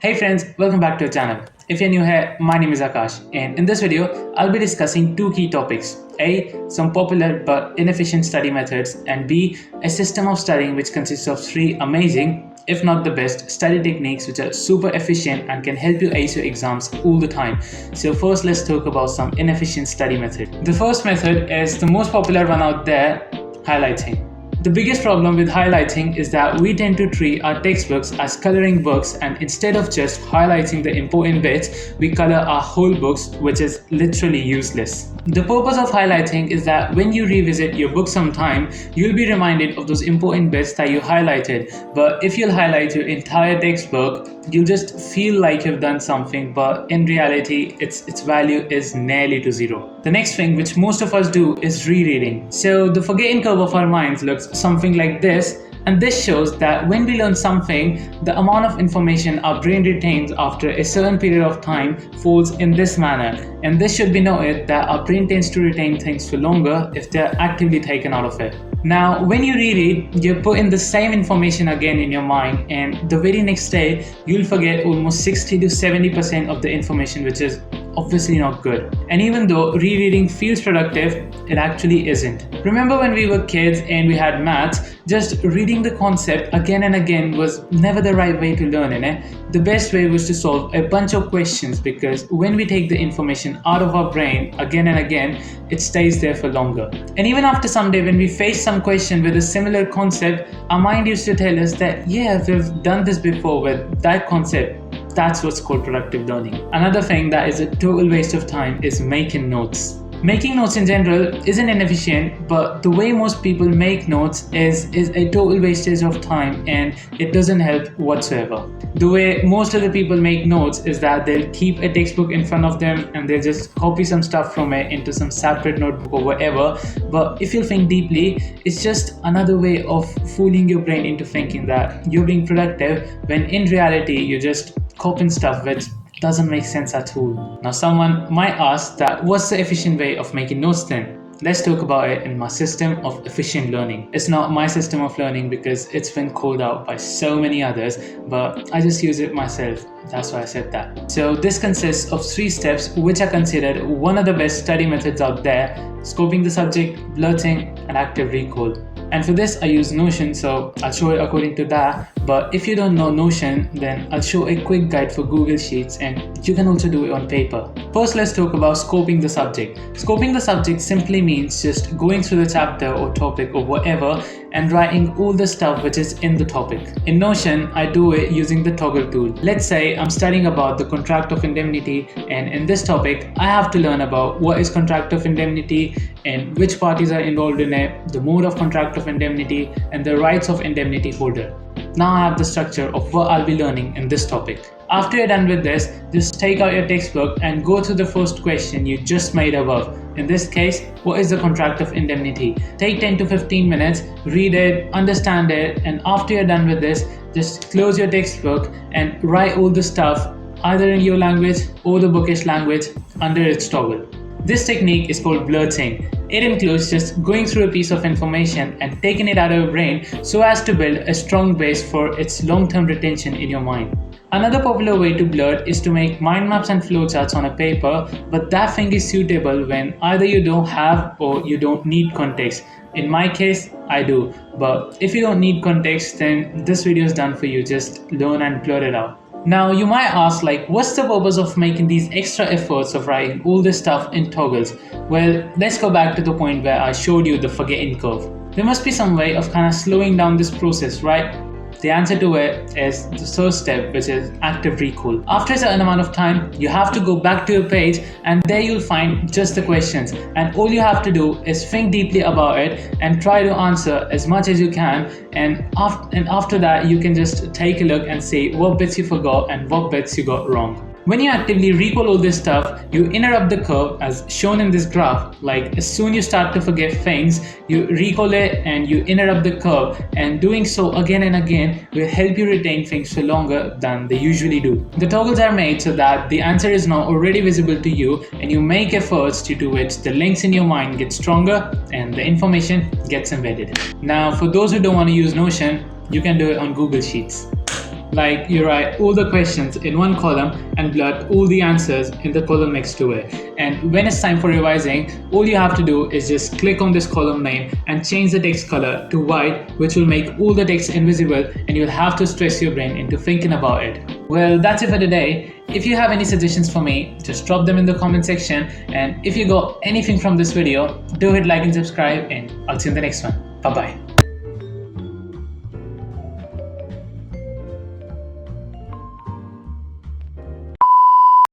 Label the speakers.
Speaker 1: Hey friends, welcome back to our channel. If you're new here, my name is Aakash, and in this video, I'll be discussing two key topics. A. Some popular but inefficient study methods, and B. A system of studying which consists of three amazing, if not the best, study techniques which are super efficient and can help you ace your exams all the time. So first, let's talk about some inefficient study method. The first method is the most popular one out there, highlighting. The biggest problem with highlighting is that we tend to treat our textbooks as coloring books, and instead of just highlighting the important bits, we color our whole books, which is literally useless. The purpose of highlighting is that when you revisit your book sometime, you'll be reminded of those important bits that you highlighted. But if you'll highlight your entire textbook, you'll just feel like you've done something, but in reality, its value is nearly to zero. The next thing which most of us do is rereading. So the forgetting curve of our minds looks something like this, and this shows that when we learn something, the amount of information our brain retains after a certain period of time falls in this manner. And this should be noted that our brain tends to retain things for longer if they're actively taken out of it. Now, when you reread, you put in the same information again in your mind, and the very next day, you'll forget almost 60 to 70% of the information, which is obviously not good. And even though rereading feels productive, it actually isn't. Remember when we were kids and we had maths, just reading the concept again and again was never the right way to learn, The best way was to solve a bunch of questions, because when we take the information out of our brain again and again, it stays there for longer. And even after some day, when we face some question with a similar concept, our mind used to tell us that, yeah, we've done this before with that concept. That's what's called productive learning. Another thing that is a total waste of time is making notes. Making notes in general isn't inefficient, but the way most people make notes is a total wastage of time, and it doesn't help whatsoever. The way most of the people make notes is that they'll keep a textbook in front of them and they'll just copy some stuff from it into some separate notebook or whatever. But if you think deeply, it's just another way of fooling your brain into thinking that you're being productive, when in reality you're just copying stuff which doesn't make sense at all. Now someone might ask that what's the efficient way of making notes then? Let's talk about it in my system of efficient learning. It's not my system of learning because it's been called out by so many others, but I just use it myself. That's why I said that. So this consists of 3 steps which are considered one of the best study methods out there: scoping the subject, blurting, and active recall. And for this I use Notion, so I'll show it according to that. But if you don't know Notion, then I'll show a quick guide for Google Sheets, and you can also do it on paper. First, let's talk about scoping the subject. Scoping the subject simply means just going through the chapter or topic or whatever and writing all the stuff which is in the topic. In Notion, I do it using the toggle tool. Let's say I'm studying about the contract of indemnity, and in this topic, I have to learn about what is contract of indemnity and which parties are involved in it, the mode of contract of indemnity, and the rights of indemnity holder. Now I have the structure of what I'll be learning in this topic. After you're done with this, just take out your textbook and go to the first question you just made above. In this case, what is the contract of indemnity? Take 10 to 15 minutes, read it, understand it, and after you're done with this, just close your textbook and write all the stuff either in your language or the bookish language under its toggle. This technique is called blurting. It includes just going through a piece of information and taking it out of your brain so as to build a strong base for its long-term retention in your mind. Another popular way to blurt is to make mind maps and flowcharts on a paper, but that thing is suitable when either you don't have or you don't need context. In my case, I do, but if you don't need context, then this video is done for you. Just learn and blurt it out. Now you might ask, like, what's the purpose of making these extra efforts of writing all this stuff in toggles? Well, let's go back to the point where I showed you the forgetting curve. There must be some way of kind of slowing down this process, right? The answer to it is the first step, which is active recall. After a certain amount of time, you have to go back to your page, and there you'll find just the questions. And all you have to do is think deeply about it and try to answer as much as you can. And after that, you can just take a look and see what bits you forgot and what bits you got wrong. When you actively recall all this stuff, you interrupt the curve as shown in this graph. Like, as soon you start to forget things, you recall it and you interrupt the curve, and doing so again and again will help you retain things for longer than they usually do. The toggles are made so that the answer is now already visible to you, and you make efforts due to which the links in your mind get stronger and the information gets embedded. Now, for those who don't want to use Notion, you can do it on Google Sheets. Like you write all the questions in one column and blurt all the answers in the column next to it. And when it's time for revising, all you have to do is just click on this column name and change the text color to white, which will make all the text invisible, and you'll have to stress your brain into thinking about it. Well, that's it for today. If you have any suggestions for me, just drop them in the comment section. And if you got anything from this video, do hit like and subscribe, and I'll see you in the next one. Bye bye.